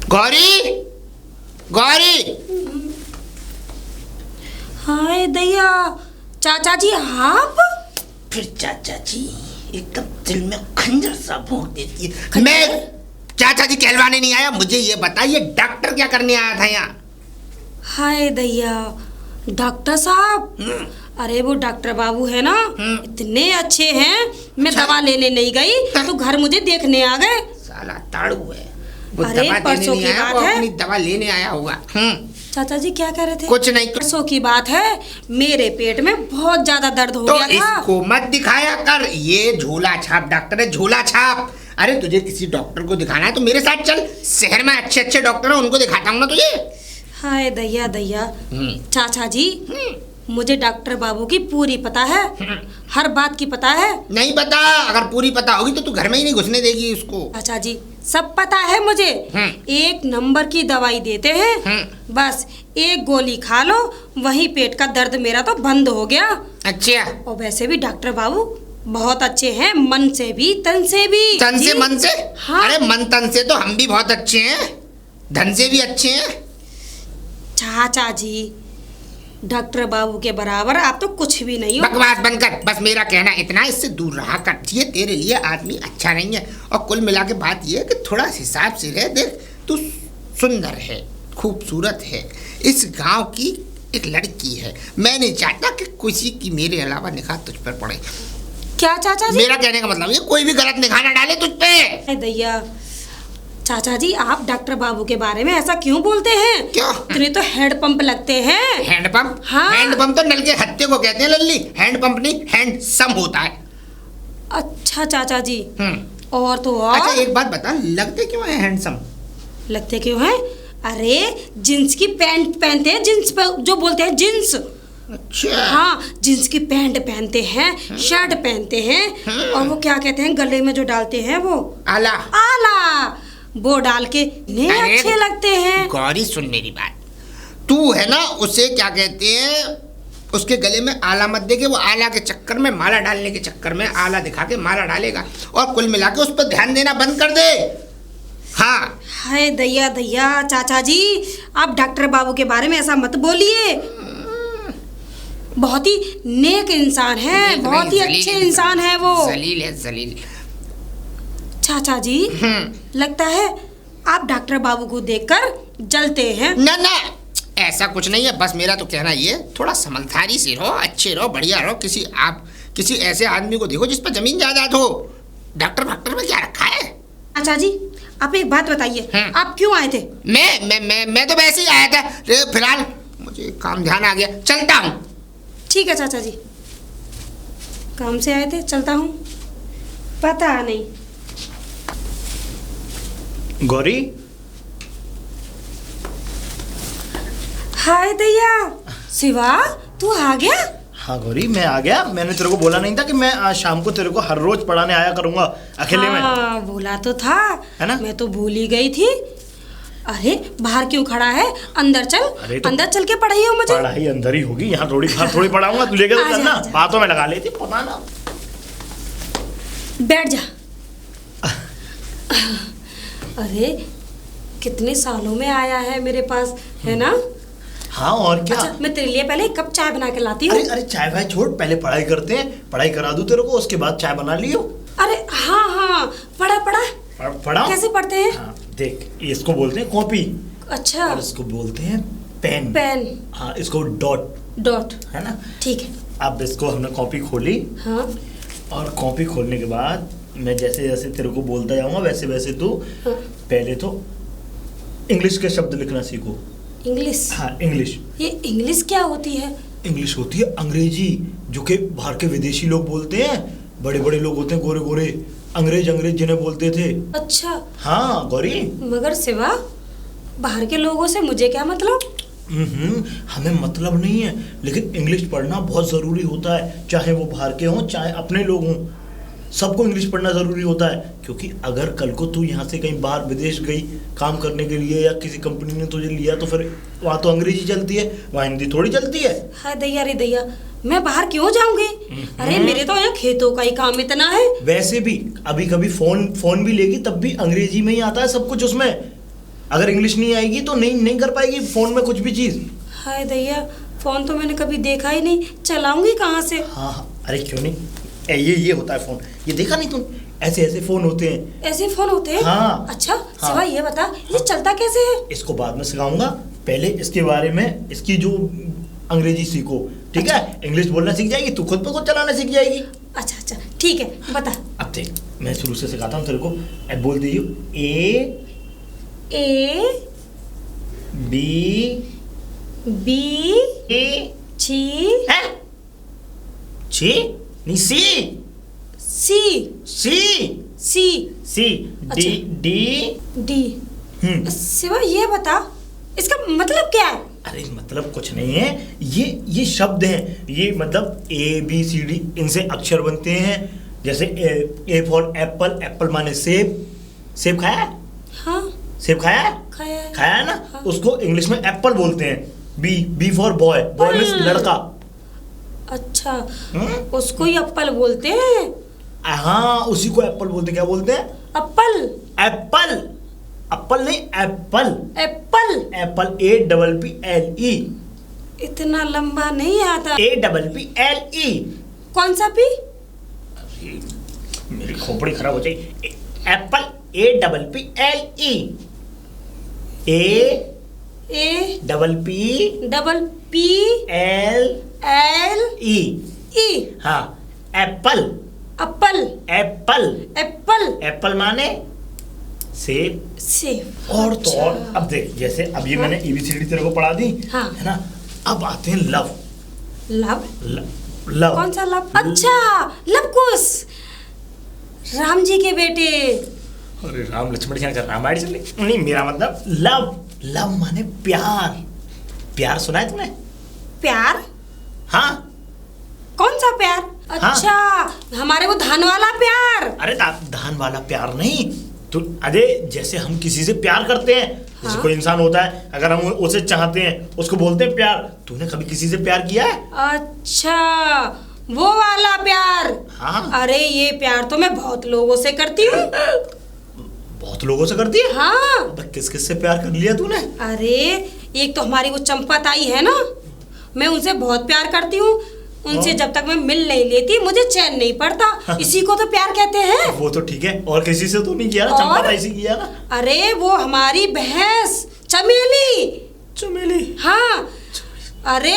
गौरी, गौरी। हाय दैया, चाचा जी आप? फिर चाचा जी एकदम दिल में खंजर सा भोंक देती है। मैं चाचा जी कहलवाने नहीं आया, मुझे ये बताइए डॉक्टर क्या करने आया था यहाँ? हाय दैया, डॉक्टर साहब, अरे वो डॉक्टर बाबू है ना, इतने अच्छे हैं। मैं दवा लेने नहीं गई तो घर मुझे देखने आ गए। साला ताड़ू है वो। अरे दवा परसों देने की नहीं आया, बात वो है। अपनी दवा लेने आया होगा। चाचा जी क्या कह रहे थे? कुछ नहीं। परसों की बात है, मेरे पेट में बहुत ज्यादा दर्द हो तो गया था। इसको मत दिखाया कर, ये झोला छाप डॉक्टर है, झोला छाप। अरे तुझे किसी डॉक्टर को दिखाना है तो मेरे साथ चल, शहर में अच्छे अच्छे डॉक्टर हैं, उनको दिखाता हूँ ना तुझे। हाय दैया दैया, चाचा जी मुझे डॉक्टर बाबू की पूरी पता है, हर बात की पता है। नहीं पता? अगर पूरी पता होगी तो तू घर में ही नहीं घुसने देगी उसको। चाचा जी सब पता है मुझे। एक नंबर की दवाई देते हैं, बस एक गोली खा लो, वही पेट का दर्द मेरा तो बंद हो गया। अच्छा। और वैसे भी डॉक्टर बाबू बहुत अच्छे हैं, मन से भी तन से भी। तन से मन से? हाँ। अरे मन तन से तो हम भी बहुत अच्छे हैं, धन से भी अच्छे हैं। चाचा जी डॉक्टर बाबू के बराबर आप तो कुछ भी नहीं हो। बकवास बंद कर, बस मेरा कहना इतना, इससे दूर रहा कर। ये तेरे लिए आदमी अच्छा नहीं है। और कुल मिला के बात ये है कि थोड़ा हिसाब से रह। देख तू सुंदर है, खूबसूरत है, इस गांव की एक लड़की है। मैं नहीं चाहता कि किसी की मेरे अलावा निगाह तुझ पर पड़े। क्या चाचा जी? मेरा कहने का मतलब ये, कोई भी गलत निगाह ना डाले तुझ पे। दैया, चाचा जी आप डॉक्टर बाबू के बारे में ऐसा क्यों बोलते हैं? क्यों? इतने तो हेड पंप लगते हैं। Hand pump? हाँ। हैंड पंप तो नल के हत्ते को कहते हैं लल्ली, हैंड पंप नहीं, हैंड सम होता है। अच्छा चाचा जी, और तो और। अच्छा एक बात बता, लगते क्यों है हैंडसम? लगते क्यों हैं? अरे जींस की पैंट पहनते हैं, जींस जो बोलते हैं जींस। अच्छा। हाँ, जींस की पैंट पहनते हैं, शर्ट पहनते हैं, और वो क्या कहते हैं गले में जो डालते हैं वो? आला। आला, वो डाल के इतने अच्छे लगते हैं। गौरी सुन मेरी बात, तू है ना उसे क्या कहते हैं, उसके गले में आला मत दे के, वो आला के चक्कर में, माला डालने के चक्कर में आला दिखा के माला डालेगा, और कुल मिला के उस पर ध्यान देना बंद कर दे। हाँ। हाय दैया दैया, चाचा जी आप डॉक्टर बाबू के बारे में ऐसा मत बोलिए। बहुत ही नेक इंसान है, बहुत ही अच्छे इंसान है वो। जलील है, जलील। चाचा जी लगता है आप डॉक्टर बाबू को देखकर जलते हैं। ना ना, ऐसा कुछ नहीं है। बस मेरा तो कहना ये, थोड़ा समझदारी से रहो, अच्छे रहो, बढ़िया रहो। किसी ऐसे आदमी को देखो जिस पर जमीन जायदाद हो। डॉक्टर में क्या रखा है? चाचा जी आप एक बात बताइए, आप क्यों आए थे? मैं तो वैसे ही आया था। फिलहाल मुझे काम ध्यान आ गया, चलता हूँ। ठीक है चाचा जी, काम से आए थे, चलता हूँ। पता नहीं। गौरी। हाय दैया, शिवा तू आ गया? हाँ गौरी मैं आ गया। मैंने तेरे को बोला नहीं था कि मैं आज शाम को तेरे को हर रोज पढ़ाने आया करूंगा अकेले में? हाँ बोला तो था, है ना? मैं तो भूल ही गई थी। अरे बाहर क्यों खड़ा है, अंदर चल। अरे तो अंदर चल के पढ़ाइयो मुझे। पढ़ाई अंदर ही होगी, यहाँ थोड़ी बाहर थोड़ी पढ़ाऊंगा। तू लेके तो चलना, बातों में लगा लेती पता ना। बैठ जा। अरे कितने सालों में आया है मेरे पास, है ना? हाँ और क्या। अच्छा मैं तेरे लिए पहले एक कप चाय बना के लाती हूँ। अरे चाय भाई छोड़, पहले पढ़ाई करते हैं, पढ़ाई करा दूं तेरे को, उसके बाद चाय बना लियो। अरे हाँ, पढ़ा पढ़ा कैसे पढ़ते हैं? हाँ, देख इसको बोलते हैं कॉपी। अच्छा। और इसको बोलते हैं पेन। हाँ, इसको डॉट है ना? ठीक है। अब इसको हमने कॉपी खोली। हाँ। और कॉपी खोलने के बाद मैं जैसे जैसे तेरे को बोलता जाऊंगा वैसे वैसे तू पहले तो इंग्लिश के शब्द लिखना सीखो। इंग्लिश? हाँ इंग्लिश। ये इंग्लिश क्या होती है? इंग्लिश होती है अंग्रेजी, जो कि बाहर के विदेशी लोग बोलते हैं। बड़े बड़े लोग होते हैं, गोरे गोरे, अंग्रेज जिन्हें बोलते थे। अच्छा। हाँ गौरी। मगर सिवा बाहर के लोगों से मुझे क्या मतलब? हमें मतलब नहीं है, लेकिन इंग्लिश पढ़ना बहुत ज़रूरी होता है, चाहे वो बाहर के हों चाहे अपने लोग हों। सबको इंग्लिश पढ़ना ज़रूरी होता है, क्योंकि अगर कल को तू यहाँ से कहीं बाहर विदेश गई काम करने के लिए, या किसी कंपनी ने तुझे लिया, तो फिर वहाँ तो अंग्रेजी चलती है, वहाँ हिंदी थोड़ी चलती है। हाय दैया रे दैया, मैं बाहर क्यों जाऊंगी? अरे मेरे तो यहाँ खेतों का ही काम इतना है। वैसे भी अभी कभी फोन भी लेगी तब भी अंग्रेजी में ही आता है सब कुछ उसमें। अगर इंग्लिश नहीं आएगी तो नहीं नहीं कर पाएगी फोन में कुछ भी चीज। हाय दैया, फोन तो मैंने कभी देखा ही नहीं, चलाऊंगी कहाँ से? हाँ हाँ, अरे क्यों नहीं, ये होता है फोन, ये देखा नहीं तुम, ऐसे ऐसे फोन होते हैं। ऐसे फोन होते हैं? हाँ। अच्छा हाँ। सिवा ये बता, ये चलता कैसे है? इसको बाद में सिखाऊंगा, पहले इसके बारे में, इसकी जो अंग्रेजी सीखो, ठीक है? इंग्लिश बोलना सीख जाएगी, तू खुद पे खुद चलाना सीख जाएगी। अच्छा अच्छा ठीक है, बता। अब देख, मैं शुरू से सिखाता हूँ तेरे को। अब बोल दीजिए ए बी बी ए छी है ची नहीं सी सी सी सी सी डी डी डी। सिवा ये बता, इसका मतलब क्या है? अरे मतलब कुछ नहीं है, ये शब्द हैं, ये मतलब ए बी सी डी, इनसे अक्षर बनते हैं। जैसे ए फॉर एप्पल, एप्पल माने सेब, सेब खाया है? हाँ सेब खाया है? खाया है ना? हाँ। उसको इंग्लिश में एप्पल बोलते हैं। B for boy, boy means लड़का। अच्छा, उसको ही एप्पल बोलते हैं? हाँ, उसी को एप्पल बोलते हैं। क्या बोलते हैं? एप्पल। एप्पल, एप्पल नहीं, एप्पल। एप्पल। Apple, APPLE। इतना लंबा नहीं आता। APPLE। कौन सा पी? मेरी खोपड़ी खराब हो जाएगी। Apple, APPLE। Double P L ई। हाँ, Apple. Apple. Apple, Apple. Apple माने सेब। सेब। और तो और, अब देख, जैसे अब ये मैंने ABCD तेरे को पढ़ा दी, हाँ। है ना? अब आते हैं लव। लव? लव कौन सा लव? अच्छा, लव कुश, राम जी के बेटे। अरे राम लक्ष्मण जी का रामायण चल रही नहीं, मेरा मतलब लव। लव माने प्यार। प्यार सुना है तूने? प्यार? हाँ। कौन सा प्यार? हाँ। अच्छा, हमारे वो धान वाला प्यार। अरे धान वाला प्यार नहीं, तो अरे जैसे हम किसी से प्यार करते हैं, जैसे हाँ? कोई इंसान होता है, अगर हम उसे चाहते हैं, उसको बोलते हैं प्यार। तूने कभी किसी से प्यार किया है? अच्छा, वो वाला प्यार। हाँ। अरे ये प्यार तो मैं बहुत लोगों से करती हूँ। बहुत लोगों से करती है? हाँ। अब किस किस से प्यार कर लिया तूने? अरे एक तो हमारी वो चंपा ताई है ना, मैं उनसे बहुत प्यार करती हूँ। उनसे जब तक मैं मिल नहीं लेती मुझे चैन नहीं पड़ता। इसी को तो प्यार कहते हैं। वो तो ठीक है, और किसी से तो नहीं किया ना? चंपा ताई से किया ना? अरे वो हमारी भैंस चमेली। चमेली? हाँ। अरे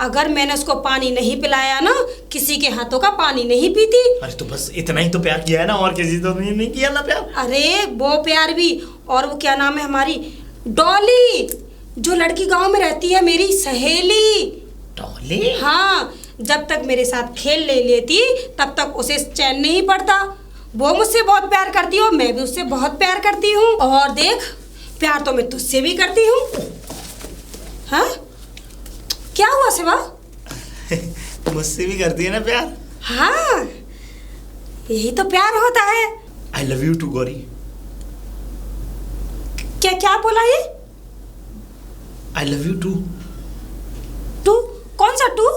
अगर मैंने उसको पानी नहीं पिलाया ना, किसी के हाथों का पानी नहीं पीती। अरे तो बस इतना ही तो प्यार किया है ना, और किसी तो नहीं किया ना प्यार? अरे वो प्यार भी, और वो क्या नाम है हमारी डॉली, जो लड़की गांव में रहती है, मेरी सहेली। डॉली? हाँ, जब तक मेरे साथ खेल नहीं लेती तब तक उसे चैन नहीं पड़ता। वो मुझसे बहुत प्यार करती है, मैं भी उससे बहुत प्यार करती हूँ। और देख, प्यार तो मैं तुझसे भी करती हूँ। हाँ, क्या हुआ शिवा? मुझसे भी करती है ना प्यार? हाँ, यही तो प्यार होता है। I love you too, Gauri. क्या क्या बोला ये? I love you too। Too? कौन सा टू?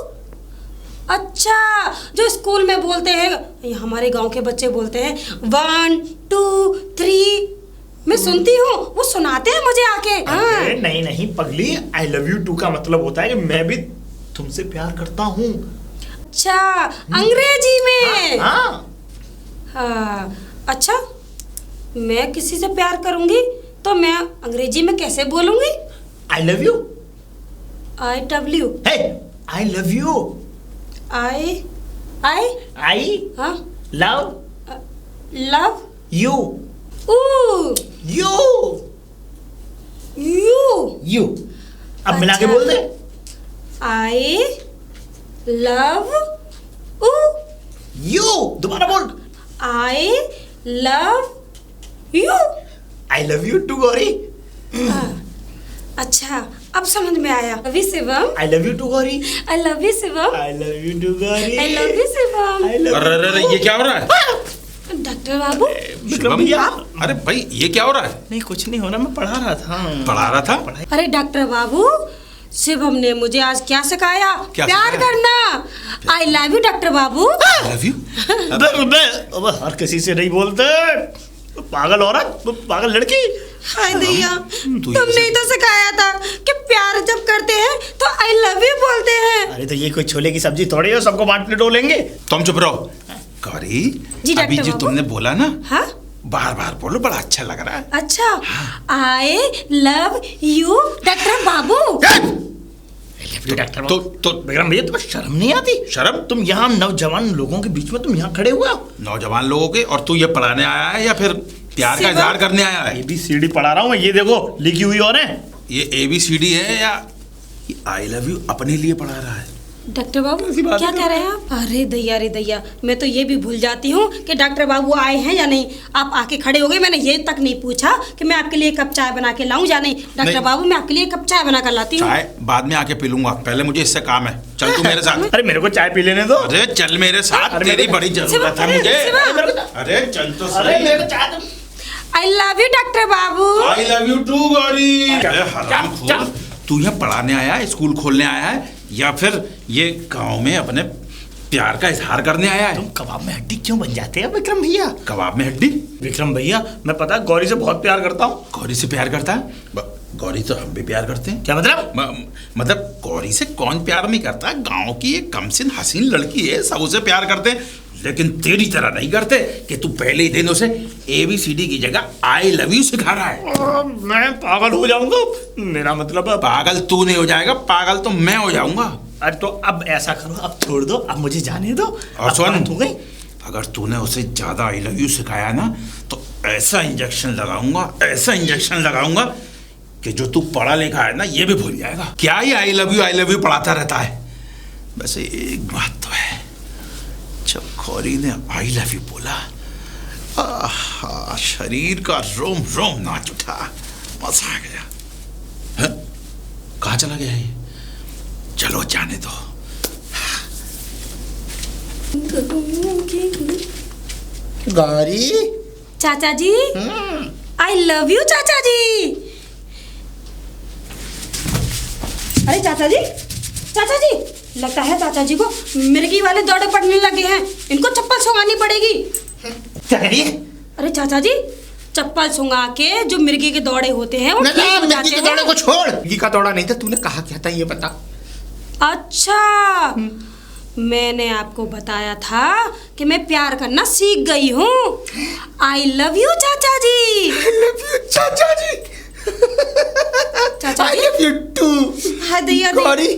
अच्छा, जो स्कूल में बोलते हैं, ये हमारे गांव के बच्चे बोलते हैं 1 2 3। मैं सुनती हूँ, वो सुनाते हैं मुझे आके। हाँ। अरे नहीं नहीं पगली, I love you too का मतलब होता है कि मैं भी तुमसे प्यार करता हूँ। अच्छा, अंग्रेजी में? हाँ। हाँ। अच्छा, मैं किसी से प्यार करूंगी तो मैं अंग्रेजी में कैसे बोलूंगी? I love you। IW। Hey, I love you। I I love love you। you। You। अब मिला के बोल दे। I love you। दोबारा बोल। I love you। I love you too, Gauri. अच्छा, अब समझ में आया। Love you Shivam. I love you too, Gauri. I love you Shivam. I love you too, Gauri. I love you Shivam. I love you अरे too। ये क्या हो रहा है? डॉक्टर बाबू। विक्रम भैया। अरे भाई ये क्या हो रहा है? नहीं कुछ नहीं हो रहा, मैं पढ़ा रहा था। पढ़ा रहा था? अरे डॉक्टर बाबू, शिवम ने मुझे आज क्या सिखाया? क्या प्यार सिखाया? करना। आई love you doctor Babu. Love you? अबे हर किसी से नहीं बोलते, पागल औरत, पागल लड़की। हाय दैया, तू तुमने ही तो सिखाया था कि प्यार जब करते हैं तो आई लव यू बोलते हैं। अरे तो ये कोई छोले की सब्जी थोड़ी है सबको बांट के डोलेंगे। तुम चुप रहो। गौरी, जी, डॉक्टर अभी जो बाबू। तुमने बोला ना, हाँ बार बार बोलो, बड़ा अच्छा लग रहा है। अच्छा, आई love you doctor Babu. Doctor तो विक्रम भैया तुम्हें शर्म नहीं आती? शर्म? तुम यहाँ नौजवान लोगों के बीच में तुम यहाँ खड़े हुए हो। नौजवान लोगों के, और तू ये पढ़ाने आया है या फिर प्यार का सेवा? इजहार करने आया है? ABCD पढ़ा रहा हूँ मैं, ये देखो लिखी हुई और है। ये ABCD है या आई लव यू अपने लिए पढ़ा रहा है? डॉक्टर बाबू ऐसी बात क्या नहीं कह रहे हैं आप? अरे दैया, मैं तो ये भी भूल जाती हूँ कि डॉक्टर बाबू आए हैं या नहीं। आप आके खड़े हो गए, मैंने ये तक नहीं पूछा कि मैं आपके लिए कप चाय बना के लाऊं या नहीं। डॉक्टर नहीं। बाबू, मैं आपके लिए कप चाय बना कर लाती हूँ। चाय बाद में आके पी लूंगा, पहले मुझे इससे काम है। चल तू मेरे साथ। अरे मेरे को चाय पी लेने दो। अरे चल मेरे साथ, अरे तेरी मेरे को- बड़ी जरूरत है मुझे। अरे चल तो अरे सही। मेरे को चाय दो। आई लव यू डॉक्टर बाबू। I love you too Gauri. चल, अरे हरामखोर, तू यहाँ पढ़ाने आया है, स्कूल खोलने आया है, या फिर ये गांव में अपने प्यार का इजहार करने आया है? तुम कबाब में हड्डी क्यों बन जाते हैं विक्रम भैया? कबाब में हड्डी? विक्रम भैया मैं पता है गौरी से बहुत प्यार करता हूँ। गौरी से प्यार करता है? गौरी तो हम भी प्यार करते हैं। क्या मतलब? मतलब गौरी से कौन प्यार नहीं करता? गांव की एक कमसिन हसीन लड़की है, सब उसे प्यार करते हैं, लेकिन तेरी तरह नहीं करते कि तू पहले ही दिन उसे ABCD की जगह आई लव यू सिखा रहा है। मैं पागल हो जाऊंगा। मेरा मतलब अब पागल तू नहीं हो जाएगा, पागल तो मैं हो जाऊंगा। अरे तो अब ऐसा करो, अब छोड़ दो, अब मुझे जाने दो। और अब सुन, बात हो गई। अगर तूने उसे ज्यादा आई लव यू सिखाया ना, तो ऐसा इंजेक्शन लगाऊंगा कि जो तू पढ़ा लिखा है ना, ये भी भूल जाएगा। क्या ये आई लव यू पढ़ाता रहता है? वैसे एक बात तो है, जब गौरी ने आई लव यू बोला, आहा, शरीर का रोम रोम नाच उठा, मजा आ गया। हैं? कहाँ चला गया ये? चलो जाने दो। गौरी। चाचा जी, आई लव यू चाचा जी। अरे चाचा जी, लगता है चाचा जी को मिर्गी वाले दौड़े पड़ने लगे हैं। इनको चप्पल सुंगानी पड़ेगी। क्या कह रही है? अरे चाचा जी, चप्पल सुंगा के जो मिर्गी के दौड़े होते हैं वो ना ठीक हो मिर्गी जाते के हैं। दौड़े को छोड़, मिर्गी का दौड़ा नहीं था। तूने कहा क्या था ये बता। अच्छा, मैंने आपको बताया था कि मैं प्यार करना सीख गई हूँ। आई लव यू चाचा जी। I love you, चाचा जी। चाचा I ji? love you too। हाँ दैया, गौरी,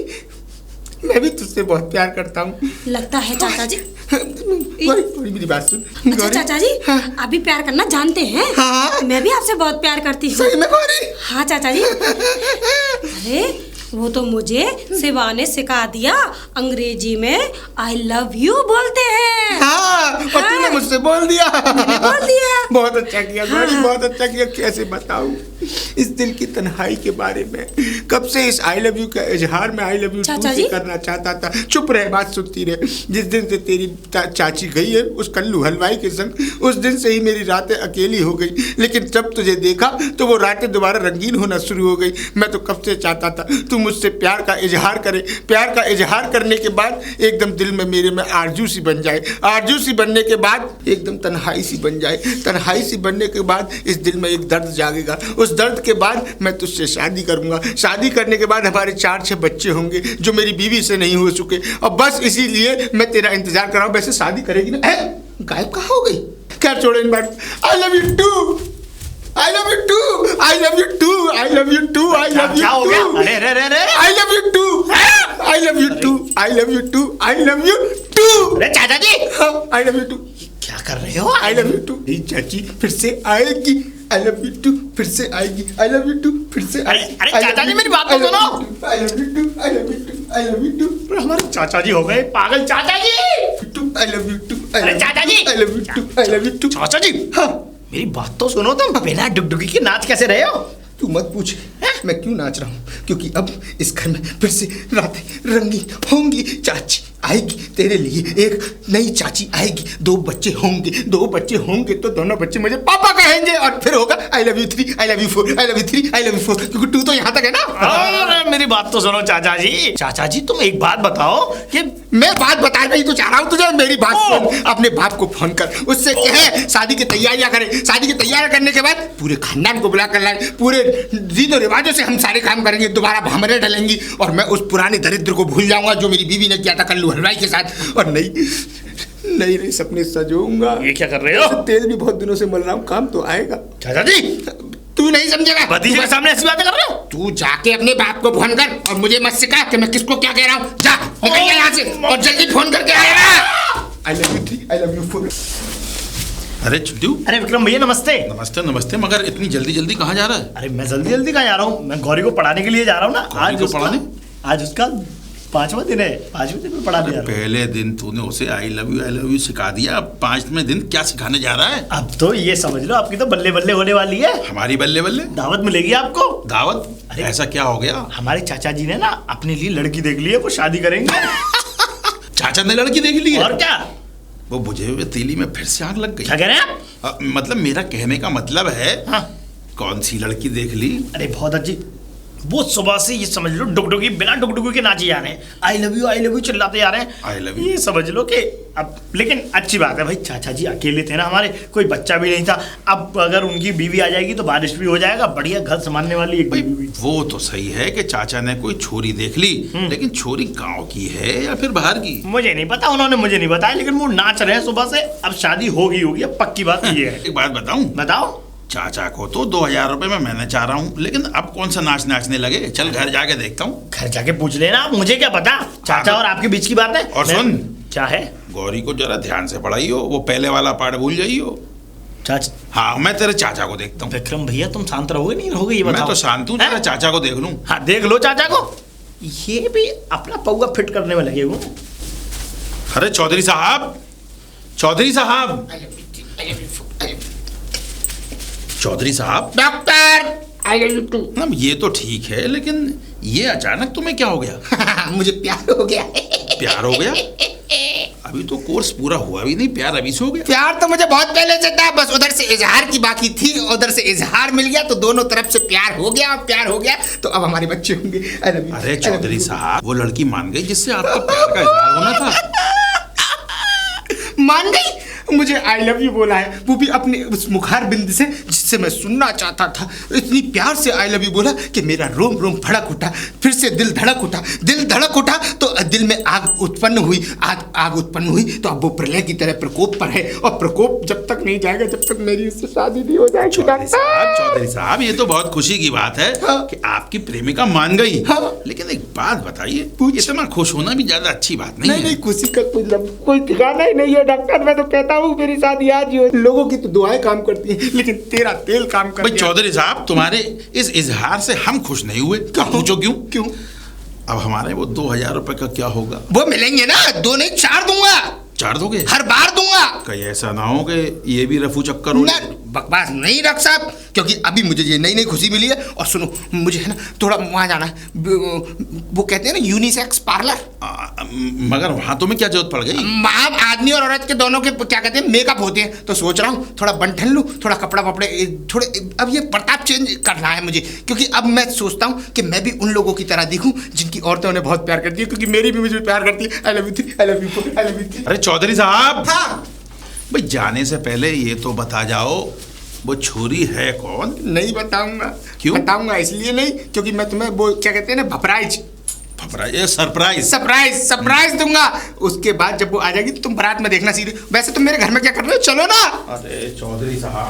मैं भी तुझसे बहुत प्यार करता हूँ। लगता है चाचा जी। गौरी, गौरी मेरी बात सुन। अच्छा गौरी, चाचा जी, हाँ। आप भी प्यार करना जानते हैं? हाँ। मैं भी आपसे बहुत प्यार करती हूँ। सही में गौरी? हाँ चाचा जी। अरे वो तो मुझे शिवा ने सिखा दिया, अंग्रेजी में आई लव यू बोलते हैं। हाँ, और तूने मुझसे बोल दिया। मैंने बोल दिया। बहुत अच्छा किया गौरी, हाँ। बहुत अच्छा किया। कैसे बताऊं इस दिल की तन्हाई के बारे में? कब से इस आई लव यू का इजहार मैं आई लव यू चाचा से जी? करना चाहता था। चुप रहे, बात सुनती रहे। जिस दिन से तेरी चाची गई है उस कल्लू हलवाई के संग, उस दिन से ही मेरी रातें अकेली हो गई। लेकिन जब तुझे देखा तो वो रातें दोबारा रंगीन होना शुरू हो गई। मैं तो कब से चाहता था तू मुझसे प्यार का इजहार करे। प्यार का इजहार करने के बाद एकदम दिल में मेरे में आरजू सी बन जाए। आरजू सी बनने के बाद एकदम तन्हाई सी बन जाए। तन्हाई सी बनने के बाद इस दिल में एक दर्द जागेगा। उस दर्द के बाद मैं तुझसे शादी करूंगा। शादी करने के बाद हमारे 4-6 बच्चे होंगे जो मेरी बीवी से नहीं हो चुके। और बस इसीलिए मैं तेरा इंतजार कर रहा हूं। वैसे शादी करेगी ना? गायब कहाँ हो गई? क्या छोड़ो इन बात। I love you too, I love you too, I love you too, I love you too, I love क्या हो यू गया? टू। अरे रे रे रे। I love you too, I love you too, I love you too, I love you too. अरे चाचा जी, आई लव यू टू, क्या कर रहे हो? I love you too. चाची फिर से आएगी। आई लव यू टू, फिर से आएगी। आई लव यू टू, फिर से आएगी। अरे चाचा जी, मेरी बात तो सुनो। I love you too, I love you too, I love you too. हमारे चाचा जी हो गए पागल। चाचा जी, आई लव यू टू, अरे चाचा जी, I love you too, I love you too. चाचा जी, हाँ, मेरी बात तो सुनो। तुम बिना डुगडुगी के नाच कैसे रहे हो? तू मत पूछ मैं क्यों नाच रहा हूँ, क्योंकि अब इस घर में फिर से रातें रंगीन होंगी। चाची आएगी तेरे लिए, एक नई चाची आएगी, 2 बच्चे होंगे तो दोनों बच्चे मुझे पापा कहेंगे और फिर होगा आई love you 3, I love you 4, I love you 3, I love you 4, क्योंकि 2 तो यहाँ तक है ना। अरे मेरी बात तो सुनो चाचा जी। चाचा जी तुम एक बात बताओ कि मैं बात बता नहीं तो चाह रहा हूँ तुझे, मेरी बात सुन। अपने बाप को फोन कर, उससे कहे शादी की तैयारियां करे, शादी की तैयारियां करने के बाद पूरे खानदान को बुला कर लाए, पूरे रीतो रिवाजों से हम सारे काम करेंगे, दोबारा भमरे डलेंगी और मैं उस पुराने दरिद्र को भूल जाऊंगा जो मेरी बीवी ने किया था कल्लू हलवाई के साथ, और नई सपने सजूंगा। ये क्या कर रहे हो? तेल भी बहुत दिनों से मल रहा हूँ, काम तो आएगा। चाचा जी तू नहीं समझेगा, भतीजे के सामने ऐसी बातें कर रहे हो? तू जाके अपने बाप को फोन कर और मुझे मत सिखा कि मैं किसको क्या कह रहा हूँ। जा निकल जा यहाँ से और जल्दी फोन करके आएगा। आई love you 3, I love you 4। अरे चिंटू। अरे विक्रम भैया नमस्ते। नमस्ते नमस्ते, मगर इतनी जल्दी जल्दी कहाँ जा रहा है? अरे मैं जल्दी कहाँ जा रहा हूँ, मैं गौरी को पढ़ाने के लिए जा रहा हूँ ना। आज उसका 5वां दिन है, 5वें दिन में पढ़ा दिया। पहले दिन तूने उसे आई लव यू सिखा दिया, अब 5वें दिन क्या सिखाने जा रहा है? अब तो ये समझ लो आपकी तो बल्ले बल्ले होने वाली है। हमारी बल्ले बल्ले दावत मिलेगी आपको। दावत? अरे ऐसा क्या हो गया? हमारे चाचा जी ने ना अपने लिए लड़की देख ली है, वो शादी करेंगे। चाचा ने लड़की देख ली है? और क्या, वो बुझे हुए तीली में फिर से आग लग गई। क्या कह रहे हैं आप? मतलब मेरा कहने का मतलब है, हाँ। कौन सी लड़की देख ली? अरे बहुत अच्छी, वो सुबह से ये समझ लो डुगडुगी बिना डुगडुगी के नाचे जा रहे हैं, आई लव यू चिल्लाते जा रहे हैं, आई लव यू। ये समझ लो कि अब, लेकिन अच्छी बात है भाई, चाचा जी अकेले थे ना हमारे, कोई बच्चा भी नहीं था। अब अगर उनकी बीवी आ जाएगी तो बारिश भी हो जाएगा, बढ़िया घर संभालने वाली एक बीवी। वो तो सही है कि चाचा ने कोई छोरी देख ली, लेकिन छोरी गांव की है या फिर बाहर की? मुझे नहीं पता, उन्होंने मुझे नहीं बताया, लेकिन वो नाच रहे हैं सुबह से। अब शादी होगी अब पक्की बात ये है। एक बात बताऊं? बताओ। चाचा को तो 2000 रुपए में मैंने चाह रहा हूँ, लेकिन अब कौन सा नाचने लगे। चल घर जाके देखता हूँ। घर जाके पूछ लेना, मुझे क्या पता, चाचा और आपके बीच की बात है। और सुन, क्या है? गौरी को जरा ध्यान से पढ़ाइयो, वो पहले वाला पार्ट भूल जाइयो। चाचा? हाँ, मैं तेरे चाचा को देखता हूँ। विक्रम भैया तुम शांत रहोगे नहीं रहोगे ये बताओ। मैं तो शांत हूँ, जरा चाचा को देख लूँ। हाँ देख लो चाचा को, ये भी अपना पौवा फिट करने में लगे हुए। अरे चौधरी साहब, चौधरी साहब, चौधरी साहब। Doctor I love you 2। ये तो ठीक है, लेकिन ये अचानक तुम्हें क्या हो गया? मुझे प्यार हो गया। प्यार हो गया? अभी तो कोर्स पूरा हुआ भी नहीं, प्यार अभी से हो गया? प्यार तो मुझे बहुत पहले से था, बस उधर से इजहार की बाकी थी, उधर से इजहार मिल गया तो दोनों तरफ से प्यार हो गया, और प्यार हो गया तो अब हमारे बच्चे होंगे। अरे चौधरी साहब, वो लड़की मान गई जिससे आपका प्यार का इजहार होना था? मान गई, मुझे आई लव यू बोला है, वो भी अपने उस मुखार बिंद से जिससे मैं सुनना चाहता था। इतनी प्यार से आई लव यू बोला कि मेरा रोम रोम फड़क उठा, फिर से दिल धड़क उठा, दिल धड़क उठा तो दिल में आग उत्पन्न हुई, आग उत्पन्न हुई तो अब वो प्रलय की तरह प्रकोप पर है, और प्रकोप जब तक नहीं जाएगा जब तक मेरी उससे शादी नहीं हो जाएगी। चौधरी साहब, ये तो बहुत खुशी की बात है। हाँ। कि आपकी प्रेमिका मान गई। हाँ। लेकिन एक बात बताइए, इतना खुश होना भी ज्यादा अच्छी बात नहीं है। नहीं, खुशी का कोई ठिकाना ही नहीं है डॉक्टर। मैं तो कहता हूँ मेरी शादी आज ही हो। लोगों की तो दुआएं काम करती हैं, लेकिन तेरा तेल काम करता है। चौधरी साहब, तुम्हारे इस इजहार से हम खुश नहीं हुए। पूछो क्यों? अब हमारे वो 2000 रुपए का क्या होगा? वो मिलेंगे ना, 2 नहीं 4 दूंगा। 4 दोगे? हर बार दूंगा। कहीं ऐसा ना हो कि ये भी रफू चक्कर हो। बकवास नहीं रख साहब, क्योंकि अभी मुझे ये नई खुशी मिली है। और सुनो, मुझे है ना थोड़ा वहाँ जाना है, वो कहते हैं ना यूनिसेक्स पार्लर। मगर वहाँ तुम्हें क्या जरूरत पड़ गई? वहाँ आदमी और औरत के दोनों के क्या कहते हैं मेकअप होते हैं, तो सोच रहा हूँ थोड़ा बंठन लूँ, थोड़ा कपड़ा वपड़े थोड़े। अब ये प्रताप चेंज करना है मुझे, क्योंकि अब मैं सोचता हूँ कि मैं भी उन लोगों की तरह दिखूँ जिनकी औरतें उन्हें बहुत प्यार करती है, क्योंकि मेरी भी मुझे प्यार करती है। आई love you 3, I love you 4, I love you 3। अरे चौधरी साहब। हाँ भाई, जाने से पहले ये तो बता जाओ, वो छोरी है कौन? नहीं बताऊंगा। क्यों? बताऊंगा इसलिए नहीं क्योंकि मैं तुम्हें वो क्या कहते हैं ना सरप्राइज दूंगा। उसके बाद जब वो आ जाएगी तो तुम बारात में देखना सीधे। वैसे तुम मेरे घर में क्या कर रहे हो, चलो ना। अरे चौधरी साहब,